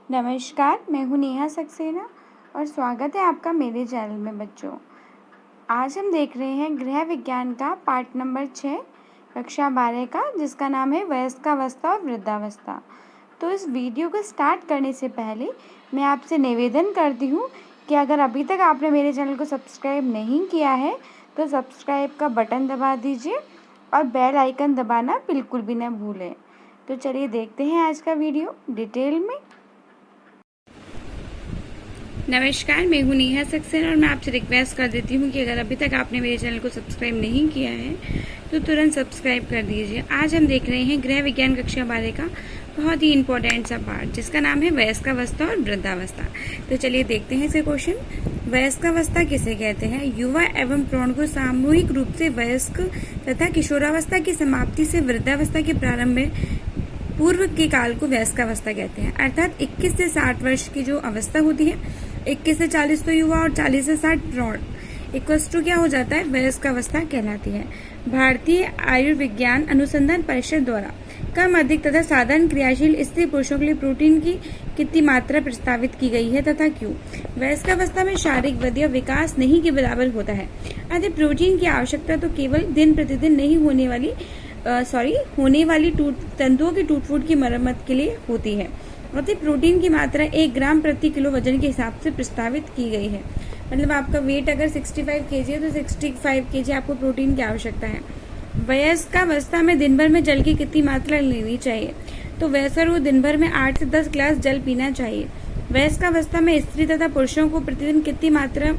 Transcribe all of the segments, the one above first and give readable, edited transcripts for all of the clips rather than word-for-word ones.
नमस्कार, मैं हूँ नेहा सक्सेना और स्वागत है आपका मेरे चैनल में बच्चों। आज हम देख रहे हैं गृह विज्ञान का पार्ट नंबर 6 कक्षा 12 का, जिसका नाम है वयस्कावस्था और वृद्धावस्था। तो इस वीडियो को स्टार्ट करने से पहले मैं आपसे निवेदन करती हूँ कि अगर अभी तक आपने मेरे चैनल को सब्सक्राइब नहीं किया है तो सब्सक्राइब का बटन दबा दीजिए और बेल आइकन दबाना बिल्कुल भी न भूलें। तो चलिए देखते हैं आज का वीडियो डिटेल में। नमस्कार, मैं हूँ नेहा सक्सेना और मैं आपसे रिक्वेस्ट कर देती हूँ कि अगर अभी तक आपने मेरे चैनल को सब्सक्राइब नहीं किया है तो तुरंत सब्सक्राइब कर दीजिए। आज हम देख रहे हैं गृह विज्ञान कक्षा 12 का बहुत ही इंपॉर्टेंट सा पार्ट, जिसका नाम है वयस्कावस्था और वृद्धावस्था। तो चलिए देखते हैं इसे क्वेश्चन। वयस्कावस्था किसे कहते हैं? युवा एवं प्रौढ़ को सामूहिक रूप से वयस्क तथा किशोरावस्था की समाप्ति से वृद्धावस्था के प्रारंभ में पूर्व के काल को वयस्कावस्था कहते हैं। अर्थात 21 से 60 वर्ष की जो अवस्था होती है, 21 से 40 तो युवा और 40 से 60 प्रौढ़, इक्वस टू क्या हो जाता है? वयस्कावस्था कहलाती है। भारतीय आयुर्विज्ञान अनुसंधान परिषद द्वारा कम, अधिक तथा साधारण क्रियाशील स्त्री पुरुषों के लिए प्रोटीन की कितनी मात्रा प्रस्तावित की गई है तथा क्यों? वयस्कावस्था में शारीरिक वृद्धि और विकास नहीं के बराबर होता है। अतः प्रोटीन की आवश्यकता तो केवल दिन प्रतिदिन नहीं होने वाली तंतुओं की टूट फूट की मरम्मत के लिए होती है। अतः प्रोटीन की मात्रा 1 ग्राम प्रति किलो वजन के हिसाब से प्रस्तावित की गई है। मतलब आपका वेट अगर 65 kg है तो 65 kg आपको प्रोटीन की आवश्यकता है। वयस्कावस्था में दिन भर में जल की कितनी मात्रा लेनी चाहिए? तो वयस्क को दिन भर में 8 से 10 ग्लास जल पीना चाहिए। वयस्कावस्था में स्त्री तथा पुरुषों को प्रतिदिन कितनी मात्रा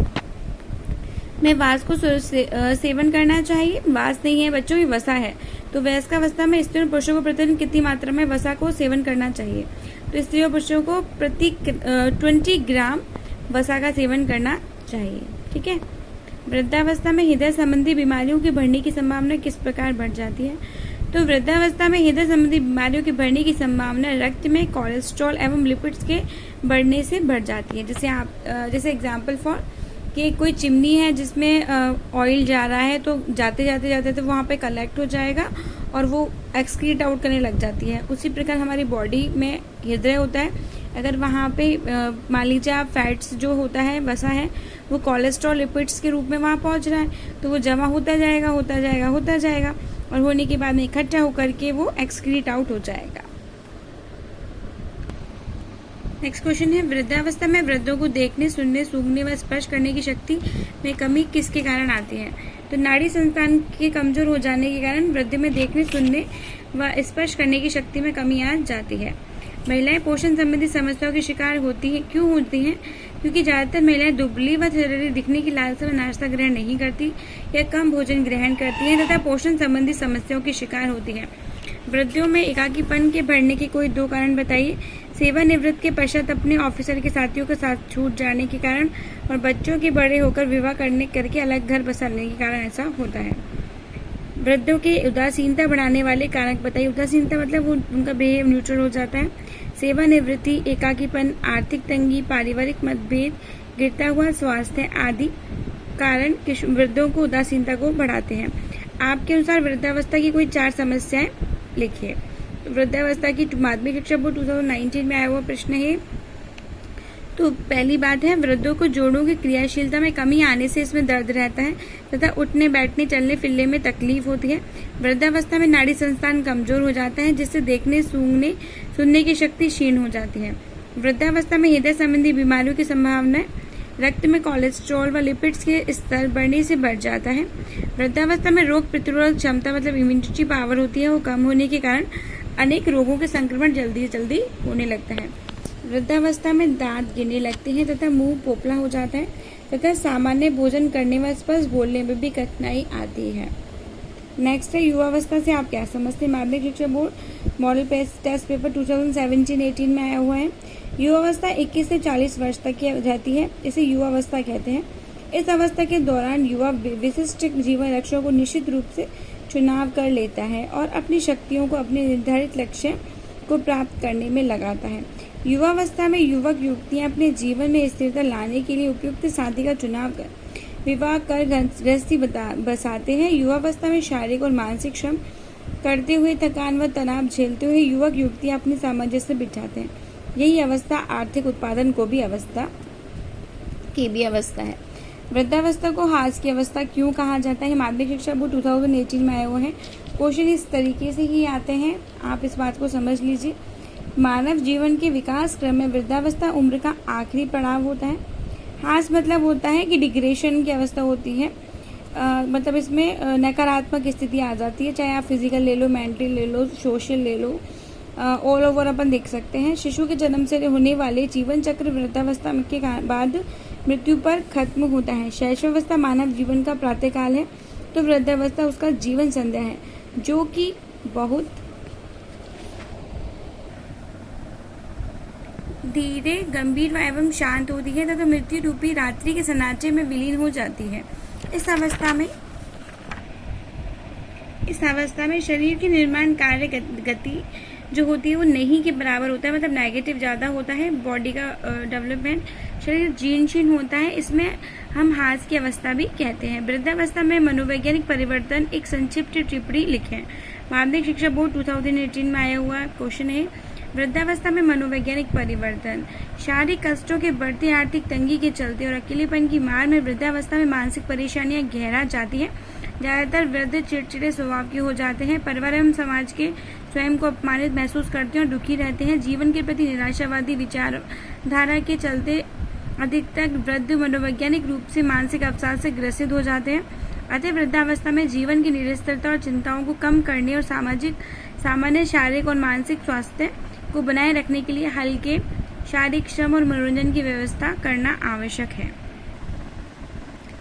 में वास को सेवन करना चाहिए? वास नहीं है बच्चों, ये वसा है। तो वयस्कावस्था में स्त्री और पुरुषों को प्रतिदिन कितनी मात्रा में वसा को सेवन करना चाहिए? तो स्त्री और पुरुषों को प्रति 20 ग्राम वसा का सेवन करना चाहिए। ठीक है। वृद्धावस्था में हृदय संबंधी बीमारियों की बढ़ने की संभावना किस प्रकार बढ़ जाती है? तो वृद्धावस्था में हृदय संबंधी बीमारियों की बढ़ने की संभावना रक्त में कोलेस्ट्रॉल एवं लिपिड्स के बढ़ने से बढ़ जाती है। जैसे एग्जाम्पल फॉर कि कोई चिमनी है जिसमें ऑयल जा रहा है, तो जाते तो वहाँ पे कलेक्ट हो जाएगा और वो एक्सक्रीट आउट करने लग जाती है। उसी प्रकार हमारी बॉडी में हृदय होता है, अगर वहाँ पे मान लीजिए आप फैट्स जो होता है, वसा है, वो कोलेस्ट्रॉल लिपिड्स के रूप में वहाँ पहुँच रहा है, तो वो जमा होता जाएगा और होने के बाद में इकट्ठा होकर के वो एक्सक्रीट आउट हो जाएगा। नेक्स्ट क्वेश्चन है, वृद्धावस्था में वृद्धों को देखने, सुनने, सूंघने व स्पर्श करने की शक्ति में कमी किसके कारण आती है? तो नाड़ी संतान के कमजोर हो जाने के कारण वृद्धि में देखने, सुनने व स्पर्श करने की शक्ति में कमी आ जाती है। महिलाएं पोषण संबंधी समस्याओं की शिकार होती हैं। क्यों होती हैं? क्योंकि ज्यादातर महिलाएं दुबली व शरीर दिखने की लालसा में नाश्ता ग्रहण नहीं करती या कम भोजन ग्रहण करती हैं तथा पोषण संबंधी समस्याओं की शिकार होती हैं। वृद्धियों में एकाकीपन के बढ़ने के कोई 2 कारण बताइए। सेवानिवृत्त के पश्चात अपने ऑफिसर के साथियों के साथ छूट जाने के कारण और बच्चों के बड़े होकर विवाह करके अलग घर बसाने के कारण ऐसा होता है। वृद्धों के उदासीनता बढ़ाने वाले कारक बताइए। उदासीनता मतलब उनका बिहेव न्यूट्रल हो जाता है। सेवानिवृत्ति, एकाकीपन, आर्थिक तंगी, पारिवारिक मतभेद, गिरता हुआ स्वास्थ्य आदि कारण वृद्धों को उदासीनता को बढ़ाते हैं। आपके अनुसार वृद्धावस्था की कोई 4 समस्याएं लिखिए। वृद्धावस्था की माध्यमिक शिक्षा बोर्ड 2019 में आया हुआ प्रश्न है। तो पहली बात है, वृद्धों को जोड़ों की क्रियाशीलता में कमी आने से इसमें दर्द रहता है तथा उठने, बैठने, चलने फिरने में तकलीफ होती है। वृद्धावस्था में नाड़ी संस्थान कमजोर हो जाता है, जिससे देखने, सूंघने, सुनने की शक्ति क्षीण हो जाती है। वृद्धावस्था में हृदय संबंधी बीमारियों की संभावना रक्त में कोलेस्ट्रॉल व लिपिड्स के स्तर बढ़ने से बढ़ जाता है। वृद्धावस्था में रोग प्रतिरोधक क्षमता मतलब इम्यूनिटी पावर होती है, वो कम होने के कारण अनेक रोगों के संक्रमण जल्दी होने लगता है। वृद्धावस्था में दांत गिरने लगते हैं तथा मुंह पोपला हो जाता है तथा सामान्य भोजन करने व स्पष्ट बोलने में भी कठिनाई आती है। नेक्स्ट है, युवावस्था से आप क्या समझते हैं? माध्यमिक शिक्षा बोर्ड मॉडल टेस्ट पेपर 2017-18 में आया हुआ है। युवावस्था 21 से 40 वर्ष तक की रहती है, इसे युवावस्था कहते हैं। इस अवस्था के दौरान युवा विशिष्ट जीवन लक्ष्यों को निश्चित रूप से चुनाव कर लेता है और अपनी शक्तियों को अपने निर्धारित लक्ष्य को प्राप्त करने में लगाता है। युवावस्था में युवक युवतियां अपने जीवन में स्थिरता लाने के लिए उपयुक्त साथी का चुनाव कर विवाह कर गृहस्थी बसाते हैं। युवावस्था में शारीरिक और मानसिक श्रम करते हुए थकान व तनाव झेलते हुए युवक युवतियां अपनी सामंजस्य बिठाते हैं। यही अवस्था आर्थिक उत्पादन की भी अवस्था है। वृद्धावस्था को हास की अवस्था क्यों कहा जाता है? माध्यमिक शिक्षा बोर्ड 2018 में आए हुए हैं। क्वेश्चन इस तरीके से ही आते हैं, आप इस बात को समझ लीजिए। मानव जीवन के विकास क्रम में वृद्धावस्था उम्र का आखिरी पड़ाव होता है। हास मतलब होता है कि डिग्रेडेशन की अवस्था होती है, मतलब इसमें नकारात्मक स्थिति आ जाती है, चाहे आप फिजिकल ले लो, मेंटल ले लो, सोशल ले लो, ऑल ओवर अपन देख सकते हैं। शिशु के जन्म से होने वाले जीवन चक्र वृद्धावस्था के बाद मृत्यु पर खत्म होता है। शैशवावस्था मानव जीवन का प्रातःकाल है, तो वृद्धावस्था उसका जीवन संध्या है, जो कि बहुत धीरे, गंभीर एवं शांत होती है तथा मृत्यु रूपी रात्रि के सन्नाटे में विलीन हो जाती है। इस अवस्था में शरीर की निर्माण कार्य गति जो होती है वो नहीं के बराबर होता है, मतलब नेगेटिव ज़्यादा होता है। बॉडी का डेवलपमेंट, शरीर जीर्णशीर्ण होता है, इसमें हम हास की अवस्था भी कहते हैं। वृद्धावस्था में मनोवैज्ञानिक परिवर्तन, एक संक्षिप्त टिप्पणी लिखें। माध्यमिक शिक्षा बोर्ड 2018 में आया हुआ क्वेश्चन है। वृद्धावस्था में मनोवैज्ञानिक परिवर्तन, शारीरिक कष्टों के बढ़ती आर्थिक तंगी के चलते और अकेलेपन की मार में वृद्धावस्था में मानसिक परेशानियां गहरा जाती हैं। ज्यादातर वृद्ध चिड़चिड़े स्वभाव के हो जाते हैं, परिवार एवं समाज के स्वयं को अपमानित महसूस करते हैं और दुखी रहते हैं। जीवन के प्रति निराशावादी विचारधारा के चलते अधिकतर वृद्ध मनोवैज्ञानिक रूप से मानसिक अवसाद से ग्रसित हो जाते हैं। अतः वृद्धावस्था में जीवन की निरस्तरता और चिंताओं को कम करने और सामान्य शारीरिक और मानसिक स्वास्थ्य को बनाए रखने के लिए हल्के शारीरिक श्रम और मनोरंजन की व्यवस्था करना आवश्यक है।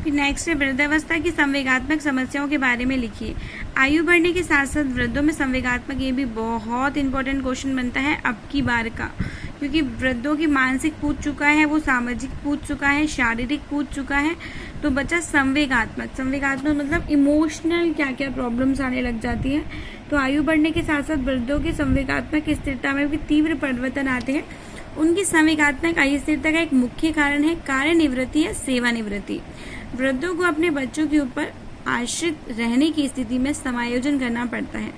फिर नेक्स्ट है वृद्धावस्था की संवेगात्मक समस्याओं के बारे में लिखिए। आयु बढ़ने के साथ साथ वृद्धों में संवेगात्मक, ये भी बहुत इंपॉर्टेंट क्वेश्चन बनता है अब की बार का, क्योंकि वृद्धों की मानसिक पूछ चुका है, वो सामाजिक पूछ चुका है, शारीरिक पूछ चुका है, तो बचा संवेगात्मक मतलब इमोशनल क्या क्या प्रॉब्लम्स आने लग जाती है। तो आयु बढ़ने के साथ साथ वृद्धों की संवेगात्मक स्थिरता में भी तीव्र परिवर्तन आते हैं। उनकी संवेगात्मक अस्थिरता का एक मुख्य कारण है कार्यनिवृत्ति या सेवानिवृत्ति। वृद्धों को अपने बच्चों के ऊपर आश्रित रहने की स्थिति में समायोजन करना पड़ता है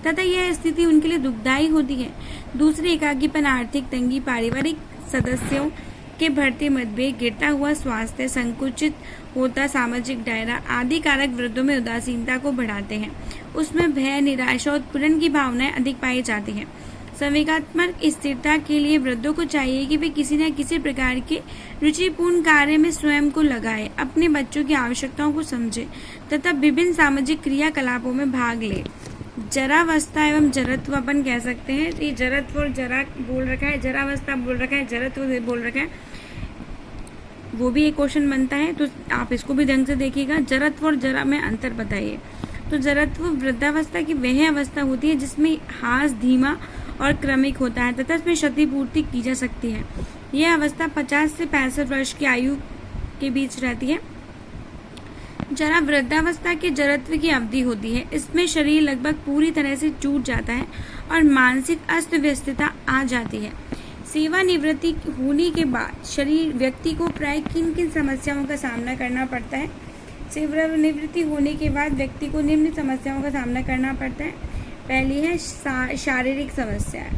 तथा यह स्थिति उनके लिए दुखदायी होती है। दूसरी, एकाकीपन, आर्थिक तंगी, पारिवारिक सदस्यों के बढ़ते मतभेद, गिरता हुआ स्वास्थ्य, संकुचित होता सामाजिक दायरा आदि कारक वृद्धों में उदासीनता को बढ़ाते हैं। उसमें भय, निराशा और उत्पीड़न की भावनाएं अधिक पाई जाती हैं। संवेगात्मक स्थिरता के लिए वृद्धों को चाहिए कि वे किसी न किसी प्रकार के रुचिपूर्ण कार्य में स्वयं को लगाए, अपने बच्चों की आवश्यकताओं को समझे तथा विभिन्न सामाजिक क्रियाकलापों में भाग ले। जरावस्था एवं जरत्व अपन कह सकते हैं। ये जरत्व और जरा बोल रखा है, जरावस्था बोल रखा है, जरत्व बोल रखा है, वो भी एक क्वेश्चन बनता है, तो आप इसको भी ढंग से देखिएगा। जरत्व और जरा में अंतर बताइए। तो जरत्व वृद्धावस्था की वह अवस्था होती है जिसमें हास धीमा और क्रमिक होता है तथा इसमें क्षतिपूर्ति की जा सकती है। यह अवस्था 50 से 65 वर्ष की आयु के बीच रहती है। जरा वृद्धावस्था के जरत्व की अवधि होती है। इसमें शरीर लगभग पूरी तरह से टूट जाता है और मानसिक अस्त व्यस्तता आ जाती है। सेवानिवृत्ति होने के बाद शरीर व्यक्ति को प्राय किन किन समस्याओं का सामना करना पड़ता है? सेवानिवृत्ति होने के बाद व्यक्ति को निम्न समस्याओं का सामना करना पड़ता है। पहली है शारीरिक समस्याएं।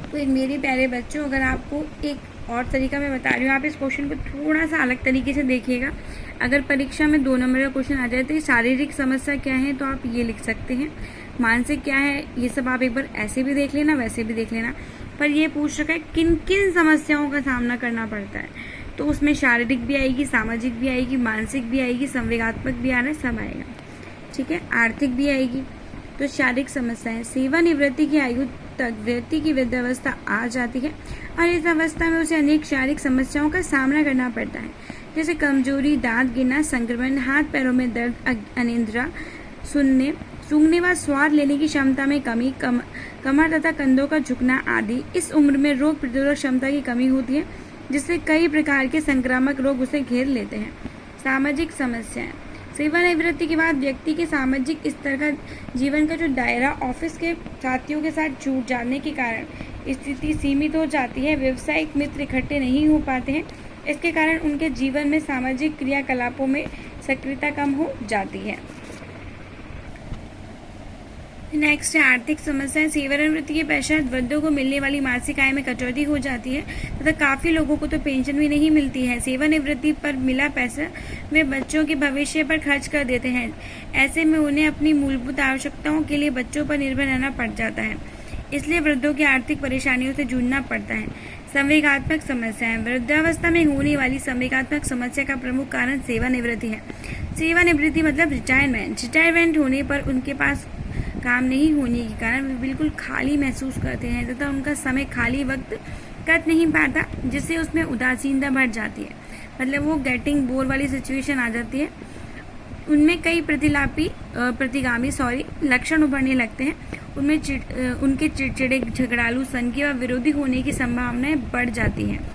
तो मेरे प्यारे बच्चों, अगर आपको एक और तरीका मैं बता रही हूँ, आप इस क्वेश्चन को थोड़ा सा अलग तरीके से देखिएगा। अगर परीक्षा में 2 नंबर का क्वेश्चन आ जाए तो शारीरिक समस्या क्या है, तो आप ये लिख सकते हैं। मानसिक क्या है, ये सब आप एक बार ऐसे भी देख लेना, वैसे भी देख लेना। पर ये पूछ रखा है किन किन समस्याओं का सामना करना पड़ता है, तो उसमें शारीरिक भी आएगी, सामाजिक भी आएगी, मानसिक भी आएगी, संवेगात्मक भी आ रहा है, सब आएगा। ठीक है, आर्थिक भी आएगी। तो शारीरिक समस्याएं, सेवानिवृत्ति की आयु तक व्यक्ति की वृद्धावस्था आ जाती है और इस अवस्था में उसे अनेक शारीरिक समस्याओं का सामना करना पड़ता है, जैसे कमजोरी, दांत गिरना, संक्रमण, हाथ पैरों में दर्द, अनिद्रा, सूंघने व स्वाद लेने की क्षमता में कमी, कमर तथा कंधों का झुकना आदि। इस उम्र में रोग प्रतिरोधक क्षमता की कमी होती है, जिससे कई प्रकार के संक्रामक रोग उसे घेर लेते हैं। सामाजिक समस्याएं, सेवानिवृत्ति के बाद व्यक्ति के सामाजिक स्तर का जीवन का जो दायरा ऑफिस के साथियों के साथ छूट जाने के कारण स्थिति सीमित हो जाती है। व्यवसायिक मित्र इकट्ठे नहीं हो पाते हैं, इसके कारण उनके जीवन में सामाजिक क्रियाकलापों में सक्रियता कम हो जाती है। नेक्स्ट है आर्थिक समस्याएं। सेवानिवृत्ति के पश्चात वृद्धों को मिलने वाली मासिक आय में कटौती हो जाती है तथा काफी लोगों को तो पेंशन भी नहीं मिलती है। सेवानिवृत्ति पर मिला पैसा वे बच्चों के भविष्य पर खर्च कर देते हैं। ऐसे में उन्हें अपनी मूलभूत आवश्यकताओं के लिए बच्चों पर निर्भर रहना पड़ जाता है, इसलिए वृद्धों की आर्थिक परेशानियों से जूझना पड़ता है। संवेगात्मक समस्याएं। वृद्धावस्था में होने वाली संवेगात्मक समस्या का प्रमुख कारण सेवानिवृत्ति है। सेवानिवृत्ति मतलब रिटायरमेंट होने पर उनके पास काम नहीं होने के कारण वे बिल्कुल खाली महसूस करते हैं तथा उनका समय खाली वक्त कट नहीं पाता, जिससे उसमें उदासीनता बढ़ जाती है। मतलब वो गेटिंग बोर वाली सिचुएशन आ जाती है। उनमें कई प्रतिगामी लक्षण उभरने लगते हैं। उनमें उनके चिड़चिड़े, झगड़ालू, सनकी व विरोधी होने की संभावनाएं बढ़ जाती हैं।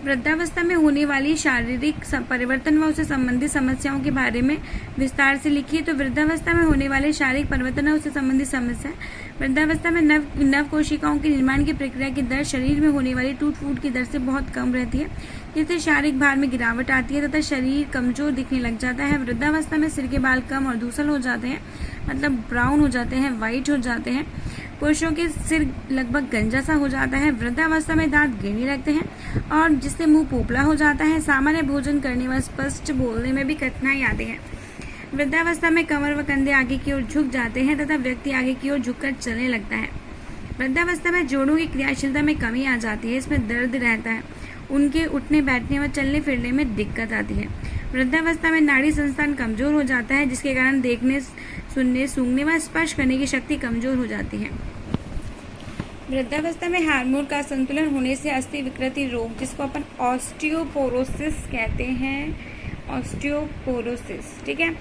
वृद्धावस्था में होने वाली शारीरिक परिवर्तन व उससे संबंधित समस्याओं के बारे में विस्तार से लिखिए। तो वृद्धावस्था में होने वाले शारीरिक परिवर्तन और उससे संबंधित समस्या। वृद्धावस्था में नव कोशिकाओं के निर्माण की प्रक्रिया की दर शरीर में होने वाली टूट फूट की दर से बहुत कम रहती है, जिससे शारीरिक भार में गिरावट आती है तथा शरीर कमजोर दिखने लग जाता है। वृद्धावस्था में सिर के बाल कम और धूसल हो जाते हैं, मतलब ब्राउन हो जाते हैं, व्हाइट हो जाते हैं। पुरुषों के सिर लगभग गंजा सा हो जाता है। वृद्धावस्था में दांत गिरने लगते हैं और जिससे मुंह पोपला हो जाता है। सामान्य भोजन करने व स्पष्ट बोलने में भी कठिनाई आती है। वृद्धावस्था में कमर व कंधे आगे की ओर झुक जाते हैं तथा व्यक्ति आगे की ओर झुककर चलने लगता है। वृद्धावस्था में जोड़ों की क्रियाशीलता में कमी आ जाती है, इसमें दर्द रहता है, उनके उठने बैठने व चलने फिरने में दिक्कत आती है। वृद्धावस्था में नाड़ी संस्थान कमजोर हो जाता है, जिसके कारण देखने, सुनने, सूंघने व स्पर्श करने की शक्ति कमजोर हो जाती है। वृद्धावस्था में हार्मोन का संतुलन होने से अस्थि विकृति रोग, जिसको अपन ऑस्टियोपोरोसिस कहते हैं, ऑस्टियोपोरोसिस, ठीक है,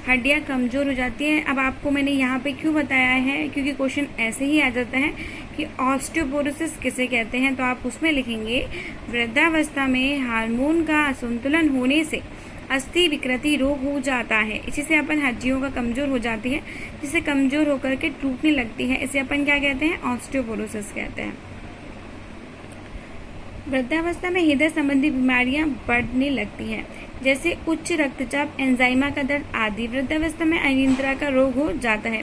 हड्डियां कमजोर हो जाती हैं। अब आपको मैंने यहाँ पे क्यों बताया है, क्योंकि क्वेश्चन ऐसे ही आ जाता है कि ऑस्टियोपोरोसिस किसे कहते हैं, तो आप उसमें लिखेंगे वृद्धावस्था में हार्मोन का असंतुलन होने से अस्थि विकृति रोग हो जाता है। इसी से अपन हड्डियों का कमजोर हो जाती है, जिससे कमजोर होकर के टूटने लगती है। इसे अपन क्या कहते हैं, ऑस्टियोपोरोसिस कहते हैं। वृद्धावस्था में हृदय संबंधी बीमारियां बढ़ने लगती हैं, जैसे उच्च रक्तचाप, एंजाइमा का दर्द आदि। वृद्धावस्था में अनिद्रा का रोग हो जाता है।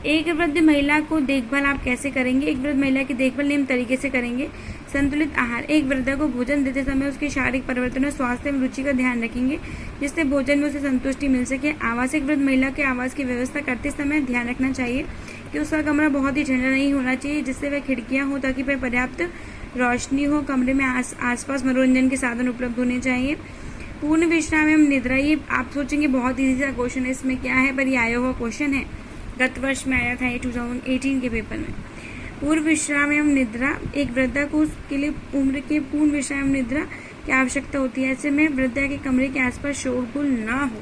एक वृद्ध महिला को देखभाल आप कैसे करेंगे? एक वृद्ध महिला की देखभाल निम्न तरीके से करेंगे। संतुलित आहार। एक वृद्धा को भोजन देते समय उसके शारीरिक परिवर्तन और स्वास्थ्य में रुचि का ध्यान रखेंगे, जिससे भोजन में उसे संतुष्टि मिल सके। आवास। एक वृद्ध महिला के आवास की व्यवस्था करते समय ध्यान रखना चाहिए कि उसका कमरा बहुत ही ठंडा नहीं होना चाहिए, जिससे वह खिड़कियां हो ताकि वह पर्याप्त रोशनी हो। कमरे में आसपास मनोरंजन के साधन उपलब्ध होने चाहिए। पूर्ण विश्राम एवं निद्रा। ये आप सोचेंगे बहुत इजी सा क्वेश्चन है, इसमें क्या है, पर ये आया हुआ क्वेश्चन है, गत वर्ष में आया था ये 2018 के पेपर में। पूर्व विश्राम एवं निद्रा। एक वृद्धा को उसके लिए उम्र के पूर्ण विश्राम एवं निद्रा की आवश्यकता होती है। ऐसे में वृद्धा के कमरे के आसपास शोरगुल ना हो।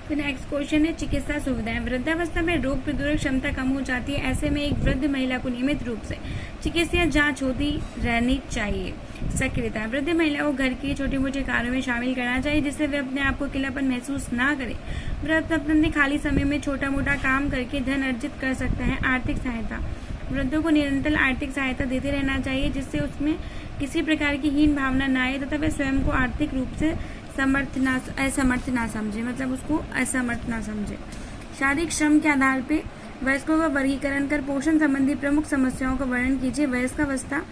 तो नेक्स्ट क्वेश्चन है चिकित्सा सुविधाएं। वृद्धावस्था में रोग प्रतिरोधक क्षमता कम हो जाती है, ऐसे में एक वृद्ध महिला को नियमित रूप से चिकित्सा जांच होती रहनी चाहिए। सक्रियता। वृद्ध महिला को घर के छोटे मोटे कार्यों में शामिल करना चाहिए, जिससे वे अपने आप को अकेलापन महसूस ना करे। वृद्ध अपने खाली समय में छोटा मोटा काम करके धन अर्जित कर सकता है। आर्थिक सहायता। वृद्धों को निरंतर आर्थिक सहायता देते रहना चाहिए, जिससे उसमें किसी प्रकार की हीन भावना न आए तथा वे स्वयं को आर्थिक रूप से असमर्थ ना समझे, मतलब उसको असमर्थ ना समझे। शारीरिक श्रम के आधार पर वयस्कों का वर्गीकरण कर पोषण संबंधी प्रमुख समस्याओं का वर्णन कीजिए। वयस्क अवस्था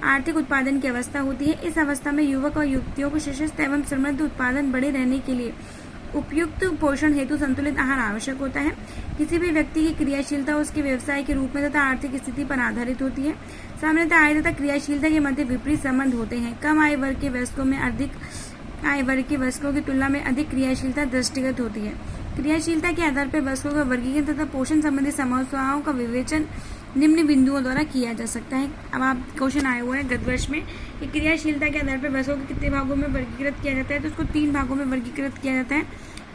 आर्थिक उत्पादन की अवस्था होती है। इस अवस्था में युवक और युवतियों को सशक्त एवं समृद्ध उत्पादन बने रहने के लिए उपयुक्त पोषण हेतु संतुलित आहार आवश्यक होता है। किसी भी व्यक्ति की क्रियाशीलता उसके व्यवसाय के रूप में तथा आर्थिक स्थिति पर आधारित होती है। सामान्यतः आय तथा क्रियाशीलता के मध्य विपरीत संबंध होते हैं। कम आय वर्ग के वयस्कों में अधिक आय वर्ग के वयस्कों की तुलना में अधिक क्रियाशीलता दृष्टिगत होती है। क्रियाशीलता के आधार पर वयस्कों का वर्गीकरण तथा पोषण संबंधी समस्याओं का विवेचन निम्न बिंदुओं द्वारा किया जा सकता है। अब आप क्वेश्चन आया हुआ है गत वर्ष में कि क्रियाशीलता के आधार पर वयस्कों को कितने भागों में वर्गीकृत किया जाता है, तो उसको 3 भागों में वर्गीकृत किया जाता है।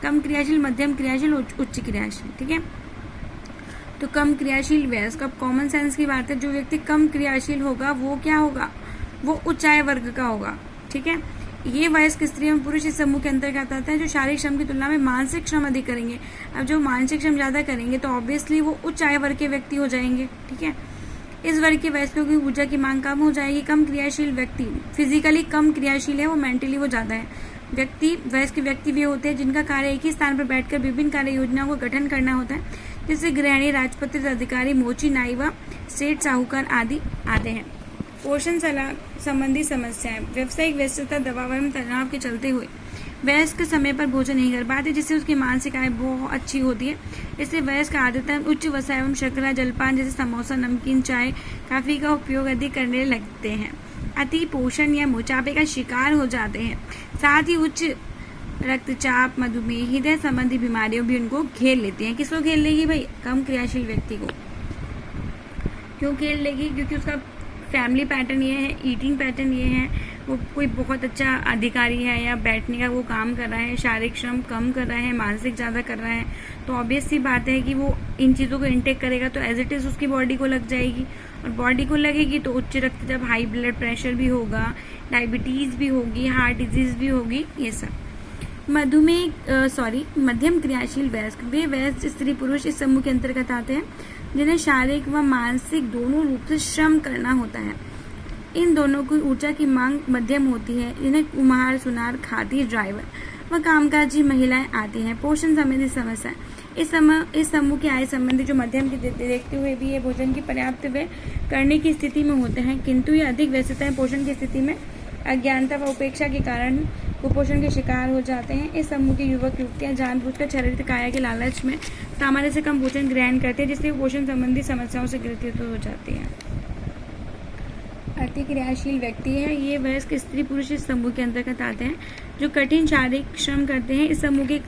कम क्रियाशील, मध्यम क्रियाशील, उच्च क्रियाशील। ठीक है, तो कम क्रियाशील वयस्क। अब कॉमन सेंस की बात है, जो व्यक्ति कम क्रियाशील होगा वो क्या होगा, वो उच्च आय वर्ग का होगा। ठीक है, ये वयस्क स्त्री एवं पुरुष इस समूह के अंतर्गत आता है जो शारीरिक श्रम की तुलना में मानसिक श्रम अधिक करेंगे। अब जो मानसिक श्रम ज्यादा करेंगे तो ऑब्वियसली वो उच्च आय वर्ग के व्यक्ति हो जाएंगे। ठीक है, इस वर्ग के वयस्कों की ऊर्जा की मांग कम हो जाएगी। कम क्रियाशील व्यक्ति फिजिकली कम क्रियाशील है, वो मेंटली वो ज्यादा है। वयस्क व्यक्ति वे होते हैं जिनका कार्य एक ही स्थान पर बैठकर विभिन्न कार्य योजनाओं का गठन करना होता है, जैसे गृहिणी, राजपत्रित अधिकारी, मोची, नाई व सेठ, साहूकार आदि आते हैं। पोषण संबंधी समस्याएं। व्यावसायिक व्यस्तता, दबाव एवं तनाव के चलते हुए वयस्क समय पर भोजन नहीं कर पाते, जिससे उसकी मानसिक आय बहुत अच्छी होती है। इससे वयस्क आदतन उच्च वसा एवं शर्करा जलपान जैसे समोसा, नमकीन, चाय, काफी का उपयोग अधिक करने लगते हैं। अति पोषण या मोटापे का शिकार हो जाते हैं। साथ ही उच्च रक्तचाप, मधुमेह, हृदय संबंधी बीमारियों भी उनको घेर लेती हैं। किसको घेर लेगी भाई? कम क्रियाशील व्यक्ति को। क्यों घेर लेगी? क्योंकि उसका फैमिली पैटर्न ये है, ईटिंग पैटर्न ये है, वो कोई बहुत अच्छा अधिकारी है या बैठने का वो काम कर रहा है, शारीरिक श्रम कम कर रहा है, मानसिक ज़्यादा कर रहा है, तो ऑब्वियस सी बात है कि वो इन चीज़ों को इंटेक करेगा तो एज इट इज़ उसकी बॉडी को लग जाएगी, और बॉडी को लगेगी तो उच्च रक्तचाप, हाई ब्लड प्रेशर भी होगा, डायबिटीज़ भी होगी, हार्ट डिजीज़ भी होगी, ये सब। मध्यम क्रियाशील वयस्क, वे वयस्क स्त्री पुरुष इस समूह के अंतर्गत आते हैं जिन्हें शारीरिक व मानसिक दोनों रूप से श्रम करना होता है। इन दोनों की ऊर्जा की मांग मध्यम होती है। इन्हें कुम्हार, सुनार, खादी, ड्राइवर व कामकाजी महिलाएं आती हैं। पोषण संबंधी समस्या। इस समूह की आय संबंधी जो मध्यम की देखते हुए भी ये भोजन की पर्याप्त व्यय करने की स्थिति में होते हैं, किंतु ये अधिक व्यस्तताएं पोषण की स्थिति में अज्ञानता व उपेक्षा के कारण कुपोषण के शिकार हो जाते हैं। इस समूह के युवक युवतियां जानबूझकर शारीरिक काया के लालच में सामान्य से कम भोजन ग्रहण करते हैं, जिससे पोषण संबंधी समस्याओं से ग्रसित हो जाती हैं। अति क्रियाशील व्यक्ति है, ये वयस्क स्त्री पुरुष इस समूह के अंतर्गत आते हैं जो कठिन शारीरिक श्रम करते हैं। इस समूह के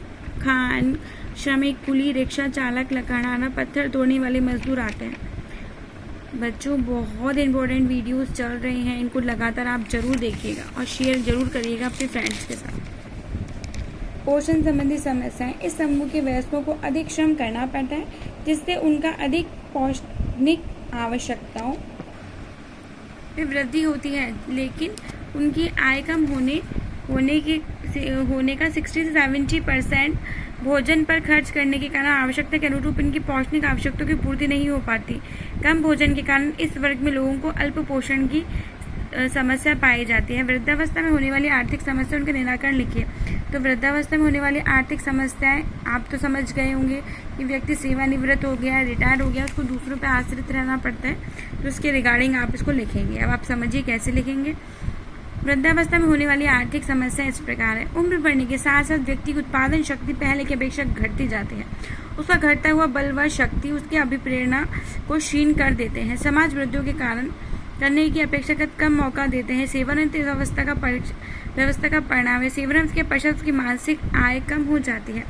खान श्रमिक, कुली, रिक्शा चालक, लकड़हारा, पत्थर तोड़ने वाले मजदूर आते हैं। बच्चों, बहुत इंपॉर्टेंट वीडियोस चल रहे हैं, इनको लगातार आप जरूर देखिएगा और शेयर जरूर करिएगा अपने फ्रेंड्स के साथ। पोषण संबंधी समस्याएं। इस समूह के वयस्कों को अधिक श्रम करना पड़ता है, जिससे उनका अधिक पौष्टिक आवश्यकताओं में वृद्धि होती है, लेकिन उनकी आय कम होने का 60 से 70% भोजन पर खर्च करने के कारण आवश्यकता के अनुरूप इनकी पौष्टिक आवश्यकताओं की पूर्ति नहीं हो पाती। कम भोजन के कारण इस वर्ग में लोगों को अल्प पोषण की समस्या पाई जाती है। वृद्धावस्था में होने वाली आर्थिक समस्या, उनका निराकरण लिखिए। तो वृद्धावस्था में होने वाली आर्थिक समस्याएं आप तो समझ गए होंगे कि व्यक्ति सेवानिवृत्त हो गया, रिटायर्ड हो गया, उसको दूसरों पर आश्रित रहना पड़ता है, तो उसके रिगार्डिंग आप इसको लिखेंगे। अब आप समझिए कैसे लिखेंगे। वृद्धावस्था में होने वाली आर्थिक समस्या इस प्रकार है। उम्र बढ़ने के साथ साथ व्यक्ति की उत्पादन शक्ति पहले की अपेक्षा घटती जाती है। उसका घटता हुआ बल व शक्ति उसकी अभिप्रेरणा को क्षीण कर देते हैं। समाज वृद्धियों के कारण करने की अपेक्षाकृत कम मौका देते हैं। सेवानिवृत्ति व्यवस्था का परिणाम है। सेवानिवृत्ति के पश्चात उसकी मानसिक आय कम हो जाती है।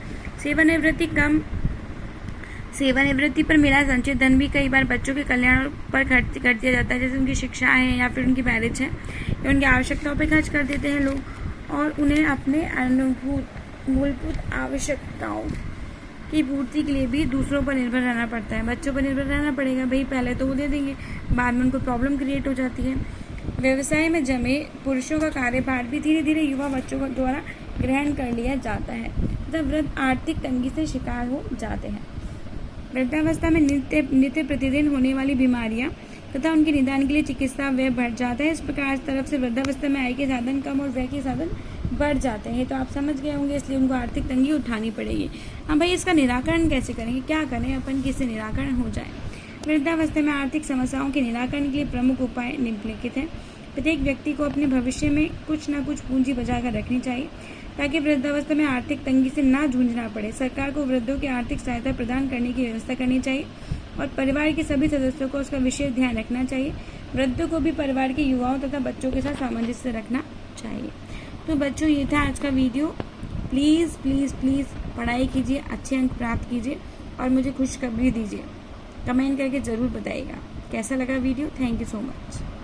सेवानिवृत्ति पर मिला संचित धन भी कई बार बच्चों के कल्याण पर खर्च कर दिया जाता है, जैसे उनकी शिक्षा है या फिर उनकी मैरिज है या उनकी आवश्यकताओं पर खर्च कर देते हैं लोग, और उन्हें अपने मूलभूत आवश्यकताओं की पूर्ति के लिए भी दूसरों पर निर्भर रहना पड़ता है। बच्चों पर निर्भर रहना पड़ेगा भाई, पहले तो वो दे देंगे, बाद में उनको प्रॉब्लम क्रिएट हो जाती है। व्यवसाय में जमे पुरुषों का कार्यभार भी धीरे धीरे युवा बच्चों के द्वारा ग्रहण कर लिया जाता है, जब वृद्ध आर्थिक तंगी से शिकार हो जाते हैं। वृद्धावस्था में नित्य प्रतिदिन होने वाली बीमारियां तथा उनके निदान के लिए चिकित्सा व्यय बढ़ जाता है। इस प्रकार इस तरफ से वृद्धावस्था में आय के साधन कम और व्यय के साधन बढ़ जाते हैं। तो आप समझ गए होंगे, इसलिए उनको आर्थिक तंगी उठानी पड़ेगी। हाँ भाई, इसका निराकरण कैसे करेंगे, क्या करें अपन कि इससे निराकरण हो जाए। वृद्धावस्था में आर्थिक समस्याओं के निराकरण के लिए प्रमुख उपाय निम्नलिखित हैं। प्रत्येक व्यक्ति को अपने भविष्य में कुछ न कुछ पूंजी बचा कर रखनी चाहिए, ताकि वृद्धावस्था में आर्थिक तंगी से ना जूझना पड़े। सरकार को वृद्धों की आर्थिक सहायता प्रदान करने की व्यवस्था करनी चाहिए और परिवार के सभी सदस्यों को उसका विशेष ध्यान रखना चाहिए। वृद्धों को भी परिवार के युवाओं तथा बच्चों के साथ सामंजस्य रखना चाहिए। तो बच्चों, ये था आज का वीडियो। प्लीज़ प्लीज़ प्लीज़ पढ़ाई कीजिए, अच्छे अंक प्राप्त कीजिए और मुझे खुशखबरी दीजिए। कमेंट करके ज़रूर बताइएगा कैसा लगा video. Thank you so much.